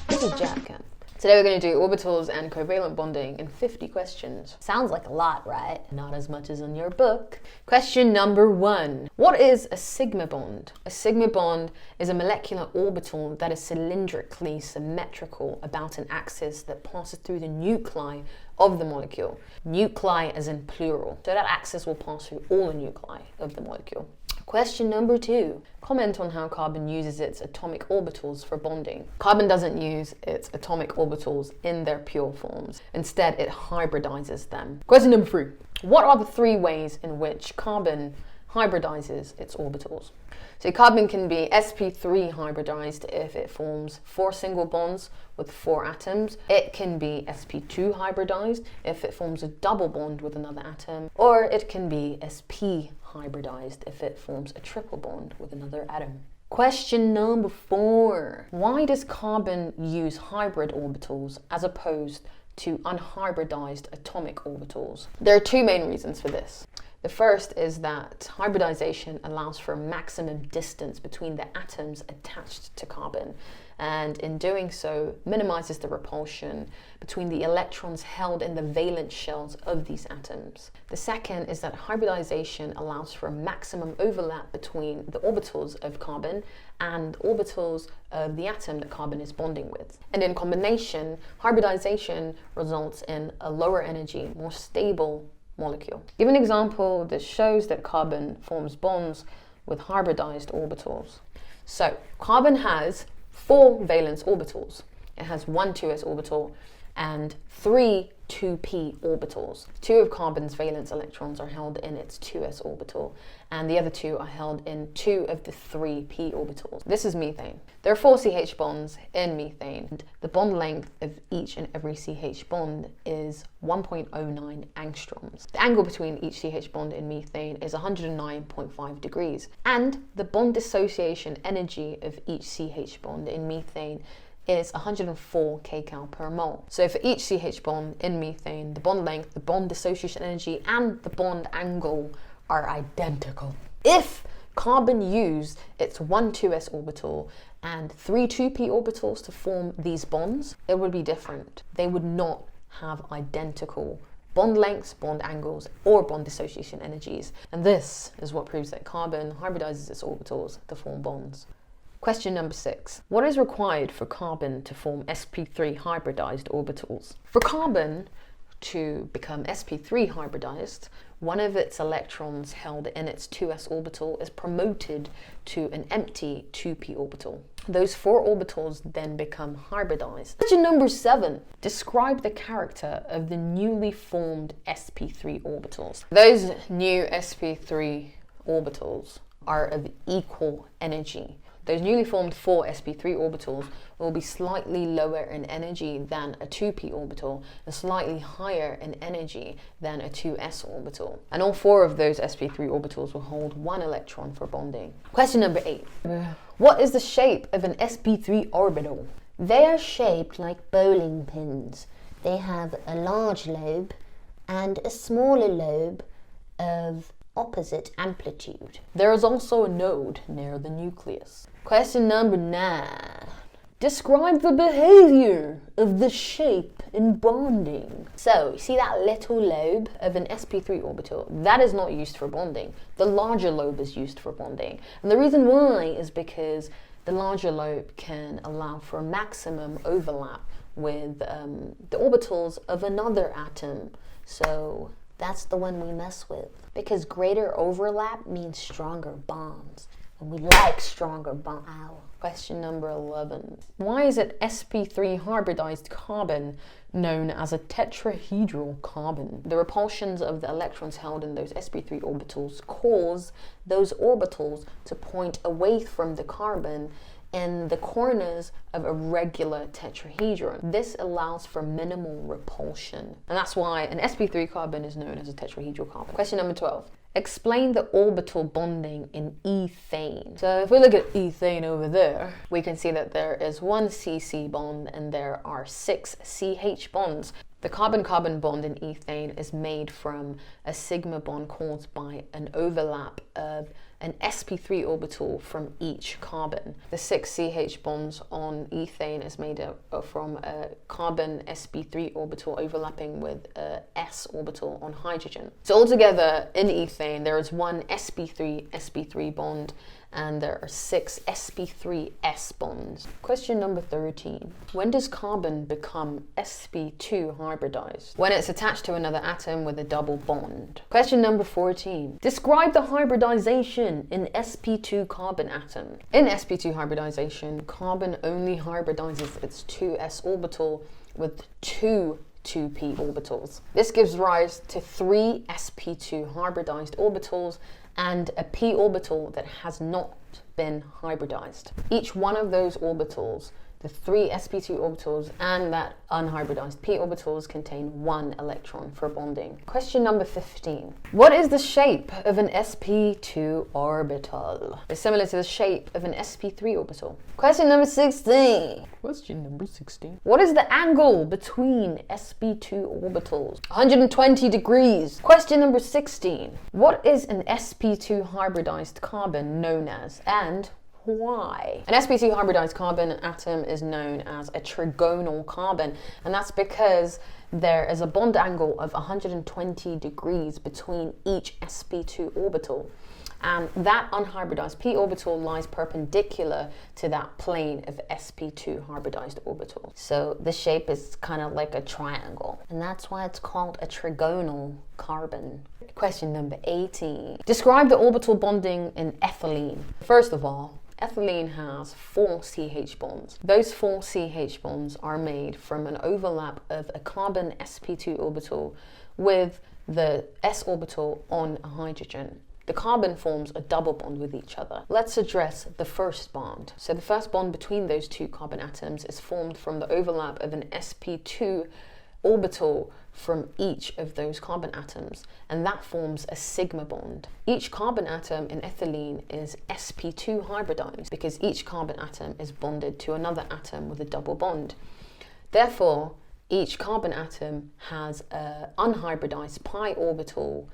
This is Jack. Today we're going to do orbitals and covalent bonding in 50 questions. Sounds like a lot, right? Not as much as in your book. Question number 1. What is a sigma bond? A sigma bond is a molecular orbital that is cylindrically symmetrical about an axis that passes through the nuclei of the molecule. Nuclei as in plural. So that axis will pass through all the nuclei of the molecule. Question number 2. Comment on how carbon uses its atomic orbitals for bonding. Carbon doesn't use its atomic orbitals in their pure forms. Instead, it hybridizes them. Question number 3. What are the 3 ways in which carbon hybridizes its orbitals? So carbon can be sp3 hybridized if it forms 4 single bonds with 4 atoms. It can be sp2 hybridized if it forms a double bond with another atom. Or it can be sp hybridized if it forms a triple bond with another atom. Question number 4. Why does carbon use hybrid orbitals as opposed to unhybridized atomic orbitals? There are 2 main reasons for this. The first is that hybridization allows for maximum distance between the atoms attached to carbon, and in doing so minimizes the repulsion between the electrons held in the valence shells of these atoms. The second is that hybridization allows for maximum overlap between the orbitals of carbon and orbitals of the atom that carbon is bonding with. And in combination, hybridization results in a lower energy, more stable molecule. Give an example that shows that carbon forms bonds with hybridized orbitals. So carbon has 4 valence orbitals. It has 1 2s orbital and 3 2p orbitals. 2 of carbon's valence electrons are held in its 2s orbital, and the other 2 are held in 2 of the 3p orbitals. This is methane. There are 4 CH bonds in methane. The bond length of each and every CH bond is 1.09 angstroms. The angle between each CH bond in methane is 109.5 degrees, and the bond dissociation energy of each CH bond in methane is 104 kcal per mole. So for each CH bond in methane, the bond length, the bond dissociation energy, and the bond angle are identical. If carbon used its 1 2s orbital and 3 2p orbitals to form these bonds, it would be different. They would not have identical bond lengths, bond angles, or bond dissociation energies. And this is what proves that carbon hybridizes its orbitals to form bonds. Question number 6. What is required for carbon to form sp3 hybridized orbitals? For carbon to become sp3 hybridized, one of its electrons held in its 2s orbital is promoted to an empty 2p orbital. Those 4 orbitals then become hybridized. Question number 7. Describe the character of the newly formed sp3 orbitals. Those new sp3 orbitals are of equal energy. Those newly formed 4 sp3 orbitals will be slightly lower in energy than a 2p orbital and slightly higher in energy than a 2s orbital. And all 4 of those sp3 orbitals will hold 1 electron for bonding. Question number 8. What is the shape of an sp3 orbital? They are shaped like bowling pins. They have a large lobe and a smaller lobe of opposite amplitude. There is also a node near the nucleus. Question number 9. Describe the behavior of the shape in bonding. So, you see that little lobe of an sp3 orbital? That is not used for bonding. The larger lobe is used for bonding. And the reason why is because the larger lobe can allow for maximum overlap with the orbitals of another atom. So that's the one we mess with, because greater overlap means stronger bonds, and we like stronger bonds. Question number 11. Why is it sp3 hybridized carbon known as a tetrahedral carbon? The repulsions of the electrons held in those sp3 orbitals cause those orbitals to point away from the carbon in the corners of a regular tetrahedron. This allows for minimal repulsion, and that's why an sp3 carbon is known as a tetrahedral carbon. Question number 12. Explain the orbital bonding in ethane. So if we look at ethane over there, we can see that there is 1 CC bond and there are 6 CH bonds. The carbon-carbon bond in ethane is made from a sigma bond caused by an overlap of an sp3 orbital from each carbon. The 6 CH bonds on ethane is made from a carbon sp3 orbital overlapping with a s orbital on hydrogen. So altogether in ethane there is one sp3 bond, and there are 6 sp3s bonds. Question number 13. When does carbon become sp2 hybridized? When it's attached to another atom with a double bond. Question number 14. Describe the hybridization in sp2 carbon atom. In sp2 hybridization, carbon only hybridizes its 2s orbital with 2 2p orbitals. This gives rise to 3 sp2 hybridized orbitals and a p orbital that has not been hybridized. Each one of those orbitals, the 3 sp2 orbitals and that unhybridized p orbitals, contain 1 electron for bonding. Question number 15. What is the shape of an sp2 orbital? It's similar to the shape of an sp3 orbital. Question number 16. Question number 16. What is the angle between sp2 orbitals? 120 degrees. Question number 16. What is an sp2 hybridized carbon known as, and why? An sp2 hybridized carbon atom is known as a trigonal carbon, and that's because there is a bond angle of 120 degrees between each sp2 orbital, and that unhybridized p orbital lies perpendicular to that plane of sp2 hybridized orbital. So the shape is kind of like a triangle, and that's why it's called a trigonal carbon. Question number 18. Describe the orbital bonding in ethylene. First of all, ethylene has 4 CH bonds. Those 4 CH bonds are made from an overlap of a carbon sp2 orbital with the s orbital on a hydrogen. The carbon forms a double bond with each other. Let's address the first bond. So the first bond between those two carbon atoms is formed from the overlap of an sp2 orbital from each of those carbon atoms, and that forms a sigma bond. Each carbon atom in ethylene is sp2 hybridized because each carbon atom is bonded to another atom with a double bond. Therefore, each carbon atom has an unhybridized pi orbital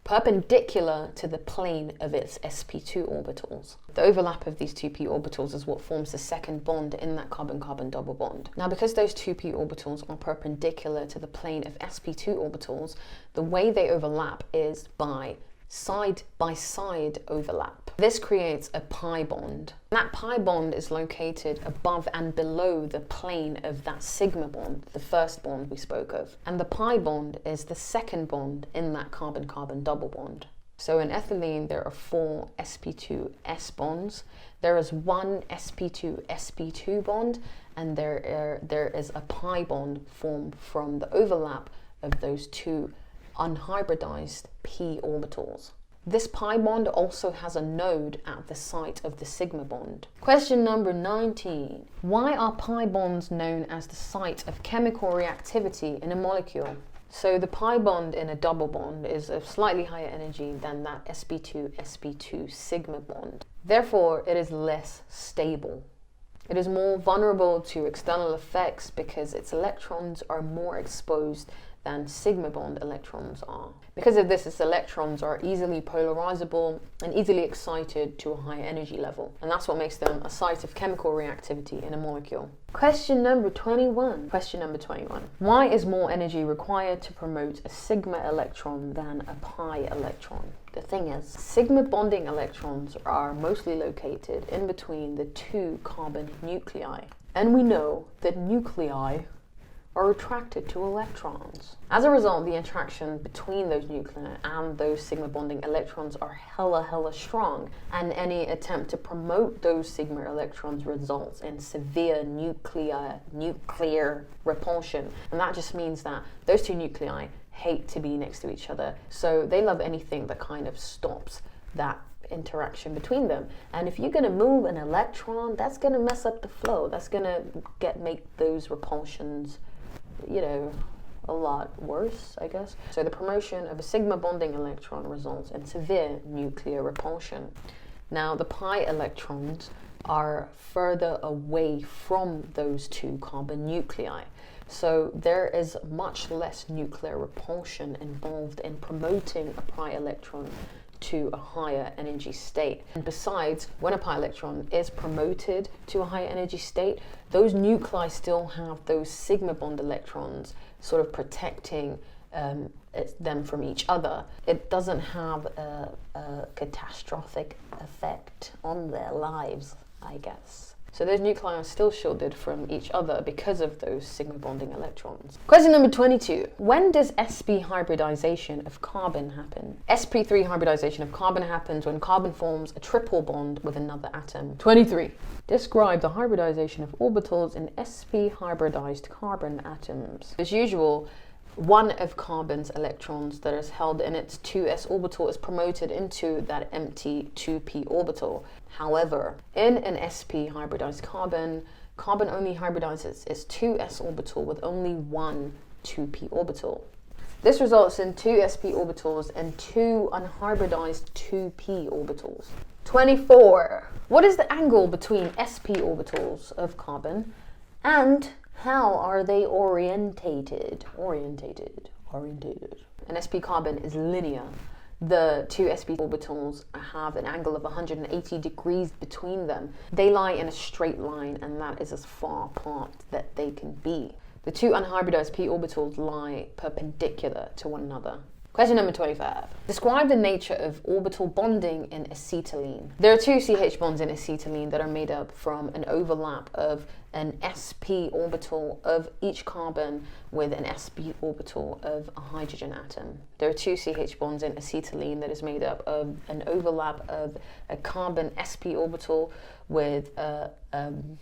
perpendicular to the plane of its sp2 orbitals. The overlap of these 2p orbitals is what forms the second bond in that carbon-carbon double bond. Now, because those 2p orbitals are perpendicular to the plane of sp2 orbitals, the way they overlap is by side-by-side overlap. This creates a pi bond. That pi bond is located above and below the plane of that sigma bond, the first bond we spoke of. And the pi bond is the second bond in that carbon-carbon double bond. So in ethylene, there are 4 sp2s bonds. There is 1 sp2-sp2 bond, and there is a pi bond formed from the overlap of those 2 unhybridized p orbitals. This pi bond also has a node at the site of the sigma bond. Question number 19. Why are pi bonds known as the site of chemical reactivity in a molecule? So the pi bond in a double bond is of slightly higher energy than that sp2-sp2 sigma bond. Therefore, it is less stable. It is more vulnerable to external effects because its electrons are more exposed than sigma bond electrons are. Because of this, its electrons are easily polarizable and easily excited to a high energy level, and that's what makes them a site of chemical reactivity in a molecule. Question number 21. Why is more energy required to promote a sigma electron than a pi electron? The thing is, sigma bonding electrons are mostly located in between the 2 carbon nuclei, and we know that nuclei are attracted to electrons. As a result, the interaction between those nuclei and those sigma bonding electrons are hella strong, and any attempt to promote those sigma electrons results in severe nuclear repulsion. And that just means that those 2 nuclei hate to be next to each other, so they love anything that kind of stops that interaction between them. And if you're going to move an electron, that's going to mess up the flow. That's going to make those repulsions, a lot worse, I guess. So the promotion of a sigma bonding electron results in severe nuclear repulsion. Now, the pi electrons are further away from those two carbon nuclei. So there is much less nuclear repulsion involved in promoting a pi electron to a higher energy state. And besides, when a pi electron is promoted to a higher energy state, those nuclei still have those sigma bond electrons sort of protecting them from each other. It doesn't have a catastrophic effect on their lives, I guess. So those nuclei are still shielded from each other because of those sigma bonding electrons. Question number 22. When does sp hybridization of carbon happen? sp3 hybridization of carbon happens when carbon forms a triple bond with another atom. 23. Describe the hybridization of orbitals in sp hybridized carbon atoms. As usual, one of carbon's electrons that is held in its 2s orbital is promoted into that empty 2p orbital. However, in an sp hybridized carbon, carbon only hybridizes its 2s orbital with only one 2p orbital. This results in two sp orbitals and two unhybridized 2p orbitals. 24. What is the angle between sp orbitals of carbon, and how are they orientated? An sp carbon is linear. The two sp orbitals have an angle of 180 degrees between them. They lie in a straight line, and that is as far apart that they can be. The two unhybridized p orbitals lie perpendicular to one another. Question number 25. Describe the nature of orbital bonding in acetylene. There are two CH bonds in acetylene that are made up from an overlap of an sp orbital of each carbon with an sp orbital of a hydrogen atom. There are two CH bonds in acetylene that is made up of an overlap of a carbon sp orbital with an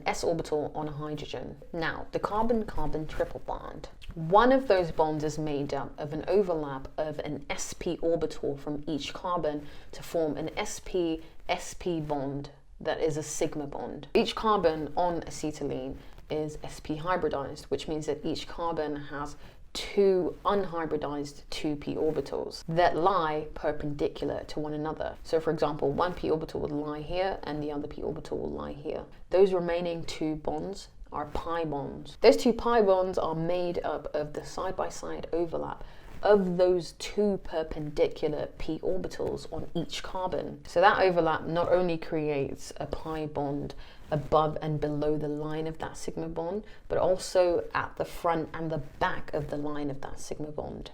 s orbital on a hydrogen. Now, the carbon-carbon triple bond. One of those bonds is made up of an overlap of an sp orbital from each carbon to form an sp-sp bond that is a sigma bond. Each carbon on acetylene is sp hybridized, which means that each carbon has two unhybridized 2p orbitals that lie perpendicular to one another. So for example, one p orbital will lie here and the other p orbital will lie here. Those remaining two bonds are pi bonds. Those two pi bonds are made up of the side-by-side overlap of those two perpendicular p orbitals on each carbon. So that overlap not only creates a pi bond above and below the line of that sigma bond, but also at the front and the back of the line of that sigma bond.